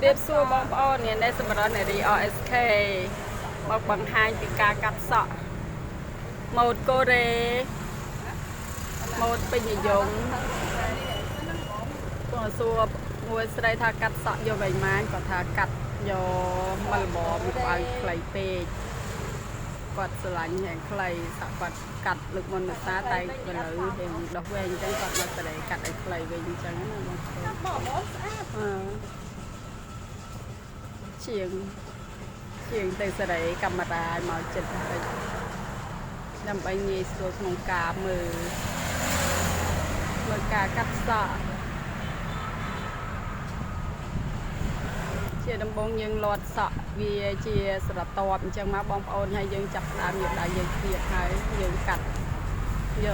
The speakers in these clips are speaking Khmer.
เรียบสู้บองปอนเนี่ยได้สมรรถในรี RSK บอกบังไฮปีกากัดเสาะโหมดโกเรโหมดเป็นยงตัวซัวมวยสไลทากัดเสาะโยใบไม้ก็ทากัดโยมัลบอมไปไกลเปกกอดสลันแห่งไกลสะกัดกัดลึกมันซาไตไปเลยเห็นดอกเวงจังกัดมาแสดงกัดไอ้ไกลเวงจังนั่นนะเชียงแต่แสดงกรรมรามาจัดไปนำไปเงี้ยส่วนของกามือกากัดสะเชียดำบงยังหลอดสะวีเชียสระตอบจังมาบองปอนให้ยังจับตามอยู่ได้ยังเกียดให้ยังกัดโย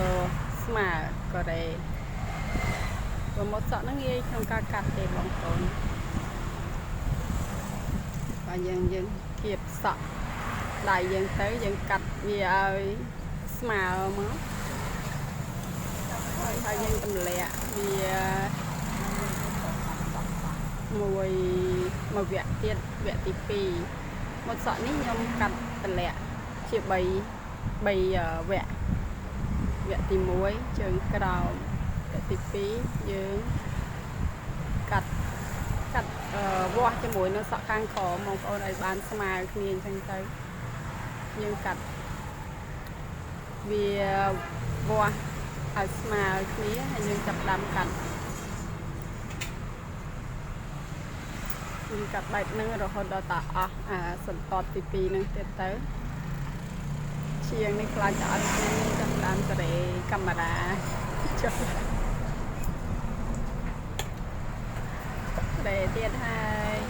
สมาก็ได้ตัวมดสะนั่งเงี้ยของกากัดเด็กบองปอนvà dân thiệt sợ đại dân tới dân cạch vì ơi mà mất thay dân tầm lẹ vì mùi vẹn tí pì một sợ ní nhông cạch tầm lẹ chỉ bày vẹn tí muối trường cái đầu vẹn tí pì dương cạchกัดวัวจมูกnóสะข้างคอมองเอาในบ้านสมาเนียนจังใจยังกัดวีวัวเอาสมานี้ยังจับดำกันยังกัดใบนึงเราคนดอตาสันตอดปีนึงเต็มเต้เชียงในกลางจะเอาจับดำจะได้กำมาดาđể tiết hai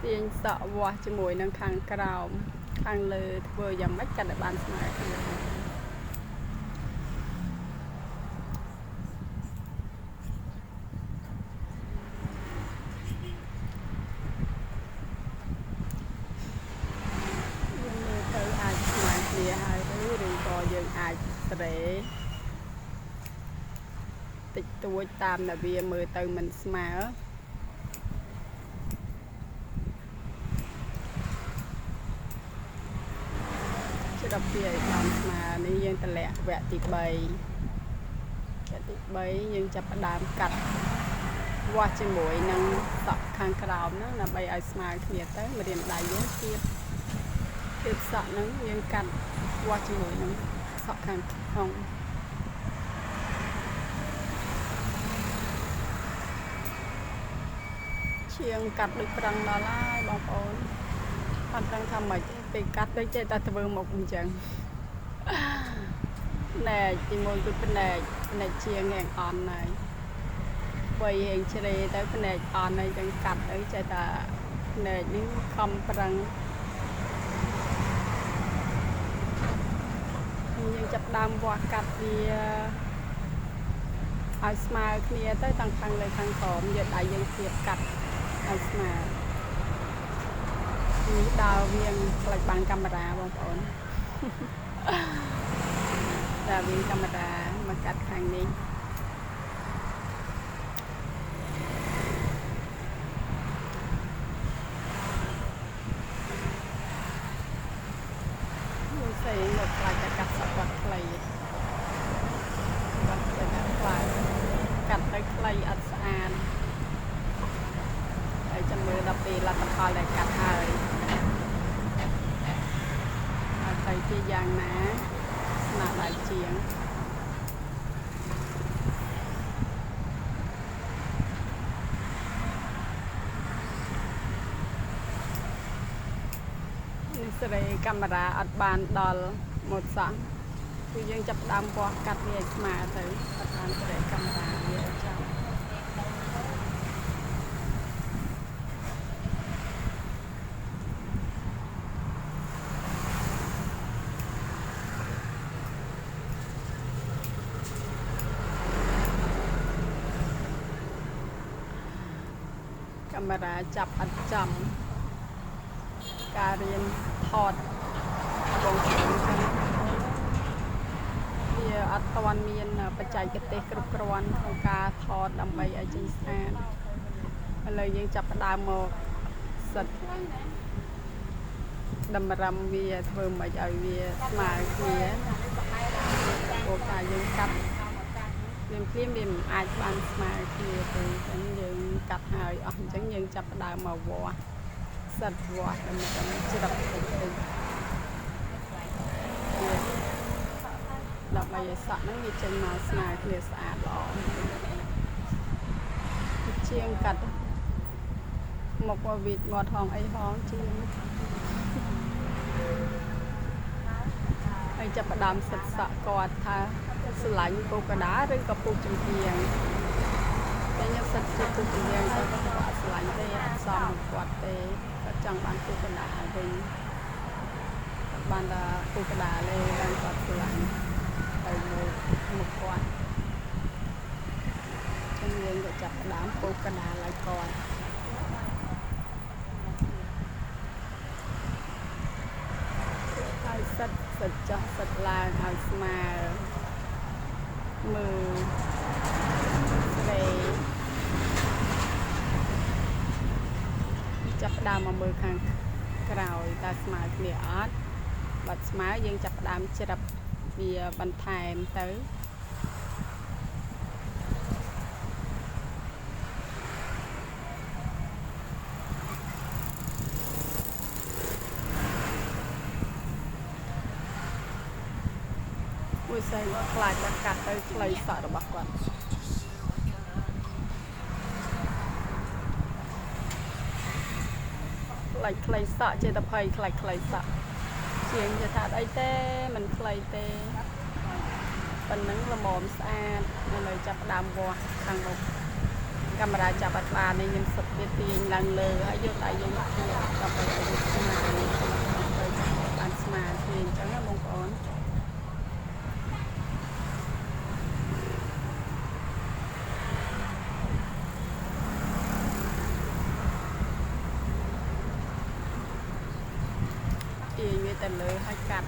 tiền sợ qua cho mùi nâng khăn cào khăn lư vừa dòng bách cả đại bàn smart để tịch tuổi tam là vì mười từ mình smart chứ đọc kia tam mà nếu dân ta lẹ vẹn tịch bầy nhưng chập đám cắt qua trên mũi nâng sọc khang cào nó là bay ai smart kia tới mà điện đại giới kia tiếp sợ nó nhưng cắt qua trên mũi nâng sọc khang không chiêng cắt được răng đó là bóng ổn hoàn răng thầm mà bị cắt đấy chơi ta vương một chẳng nè chỉ muốn cái này chiêng ngàn on này quay hiện chơi tới cái này on này chẳng cắt đấy chơi ta nè những không răng nhưng chập đam qua cắt thì ai smile kia tới tăng thăng lên thăng khổm giờ đại dân thiệt cắt ai smile ní đào viên lại bằng camera bông ổn đào viên camera mà cắt hàng đi xây một lại cắt sọc quạt clay quạt clay cắt tới clay ăn sàn ở trong mưa đập đi là mặt lại cắt hơi thấy chi giang ná là đại chiến đây camera ở bàn đòn một sẵn thì dân chụp đam qua cắt về mà tới ở bàn để camera về trong camera chụp ở trong การเรียนถอด បងប្អូនវាអត់ទាន់មានបច្ចេកទេសគ្រប់គ្រាន់ក្នុងការថតដើម្បីឲ្យចេញស្អាតឥឡូវយើងចាប់ផ្ដើមមកសិតតម្រឹមវាធ្វើមិនឲ្យវាស្មើគ្នាព្រោះថាយើងកាត់វាវាមិនអាចបានស្មើគ្នាទេអញ្ចឹងយើងកាត់ហើយអស់អញ្ចឹងយើងចាប់ផ្ដើមមកវាស់សិតវាស់ដើម្បីច្រឹបទៅដើម្បីឲ្យសក់ហ្នឹងវាចេញមកស្មើគ្នាស្អាតល្អជាងកាត់មកវាមាត់ហងអីហងជាងហើយចាប់ផ្ដើមសិតសក់គាត់ថាស្រឡាញ់ពូកដាឬក៏ពូចំហៀងតែខ្ញុំសិតជាពូចំហៀងទៅគាត់អត់ស្រឡាញ់ទេអត់សមគាត់ទេគាត់ចង់បានពូកដាវិញបានតែពូកដាលេបានគាត់ស្រឡាញ់ទៅមកគាត់ចឹងយើងក៏ចាប់ផ្ដើមពូកដាឲ្យគាត់ហើយសិតចុះសិតឡើងឲ្យស្មើមើលស្រីចាប់ផ្ដើមមកមើលខាងក្រោយតើស្មើគ្នាអត់បើស្មើយើងចាប់ផ្ដើមច្រឹបវាបន្ថែមទៅមួយស្អីខ្លាចតែកាត់ទៅខ្លីសក់របស់គាត់ខ្លាចខ្លីសក់ចេះតែភ័យខ្លាចខ្លីសក់ជាងจะថាអីទេមិនខ្លីទេប៉ុណ្ណឹងល្មមស្អាតឥឡូវចាប់ផ្ដើមវាស់ខាងមុខកាមេរ៉ាចាប់អត់បាននេះខ្ញុំសិតវាទាញឡើងលើហើយយកដៃយើងដាក់ទៅដើម្បីឲ្យវាស្មើទៅបានស្មើគ្នាអញ្ចឹងណាបងប្អូនវាទៅលើហើយកាត់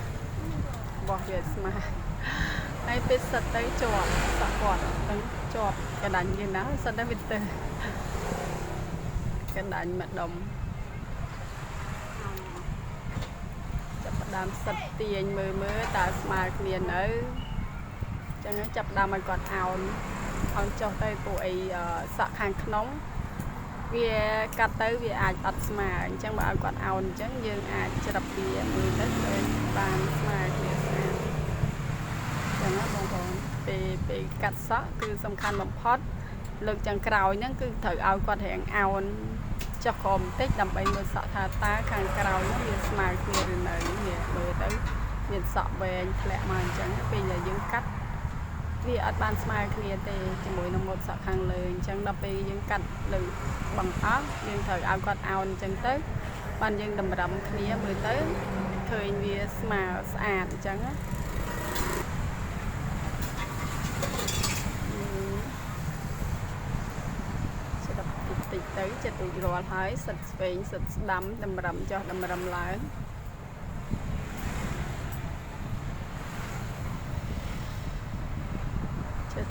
បោះវាស្មើហើយពេលសិតទៅជាប់សក់គាត់ទៅជាប់កដាញ់គេណាសិតទៅវាទៅកដាញ់ម្ដុំចាប់ផ្ដើមសិតទាញមើលតើស្មើគ្នានៅអញ្ចឹងចាប់ផ្ដើមឲ្យគាត់អោនចុះទៅពួកអីសក់ខាងក្នុងវាកាត់ទៅវាអាចអត់ស្មើអញ្ចឹងបើឲ្យគាត់អោនអញ្ចឹងយើងអាចច្រឹបវាមើលទៅបានស្មើគ្នាស្អាតអញ្ចឹងណាបងប្អូនពេលកាត់សក់គឺសំខាន់បំផុតលើកចុងក្រោយហ្នឹងគឺត្រូវឲ្យគាត់រៀងអោនចុះក្រោមបន្តិចដើម្បីមើលសក់ថាតើខាងក្រោយហ្នឹងវាស្មើគ្នាឬនៅនេះមើលទៅមានសក់វែងធ្លាក់មកអញ្ចឹងពេលដែលយើងកាត់វាអត់បានស្មើគ្នាទេជាមួយនឹងម៉ូតសក់ខាងលើអញ្ចឹងដល់ពេលយើងកាត់លើបង្អស់យើងត្រូវឲ្យគាត់អោនអញ្ចឹងទៅបានយើងតម្រឹមគ្នាមើលទៅឃើញវាស្មើស្អាតអញ្ចឹងណាចិត្តតិចទៅចិត្តរួចរាល់ហើយសិតស្វែងសិតស្ដាំតម្រឹមចុះតម្រឹមឡើង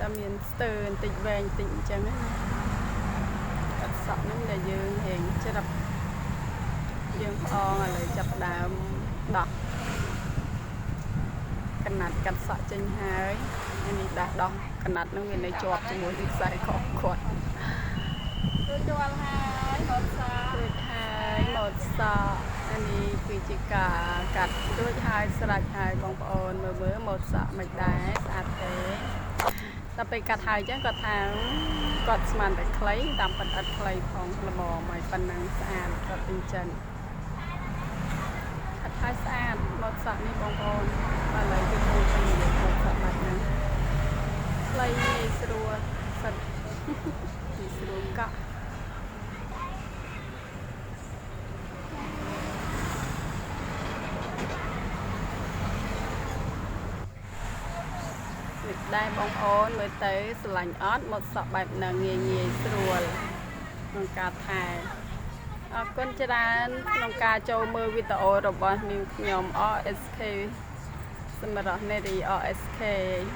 តែមានស្ទើបន្តិចវែងបន្តិចអញ្ចឹងណាកាត់សក់ហ្នឹងដែលយើងហែងច្រឹបយើងផ្អងឥឡូវចាប់ដើមដោះកណាត់កាត់សក់ចេញហើយនេះដោះកណាត់ហ្នឹងវានៅជាប់ជាមួយនឹងខ្សែកគាត់រួចរាល់ហើយម៉ូតសក់រួចហើយម៉ូតសក់អានេះគឺជាការកាត់រួចហើយស្រេចហើយបងប្អូនមើលម៉ូតសក់មិនដែរស្អាតទេតែពេលកាត់ហើយអញ្ចឹងគាត់ថាគាត់ស្មានតែខ្លីតាមប៉ុន្តែអត់ខ្លីផងល្មមឲ្យប៉ុណ្ណឹងស្អាតគាត់ពេញចិត្តកាត់ហើយស្អាតម៉ូតសក់នេះបងប្អូនឥឡូវគឺពូទៅនិយាយម៉ូតសក់បែបហ្នឹងខ្លីស្រួលសិតពីស្រួលកក់ដែរបងប្អូនមើលទៅស្រឡាញ់អត់ម៉ូតសក់បែបហ្នឹងងាយស្រួលក្នុងការថែឥ អរគុណច្រើនក្នុងការចូលមើលវីដេអូរបស់នាងខ្ញុំ RSK សម្រាប់នារី RSK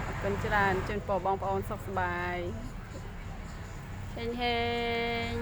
អរគុណច្រើនជូនពរបងប្អូនសុខសប្បាយហេង